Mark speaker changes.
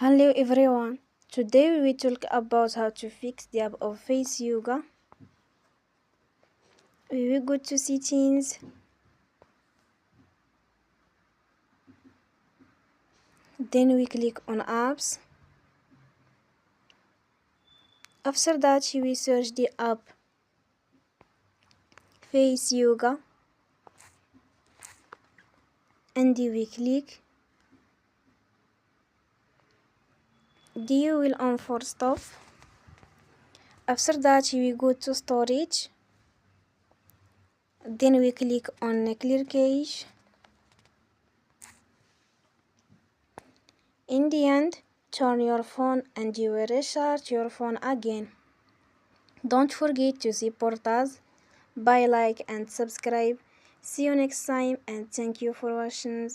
Speaker 1: Hello everyone. Today we will talk about how to fix the app of Face Yoga. We will go to settings. Then we click on apps. After that we search the app Face Yoga and we click. You will on for stop. After that we go to storage. Then we click on clear cache. In the end, turn your phone and you will restart your phone again. Don't forget to support us by like and subscribe. See you next time and thank you for watching.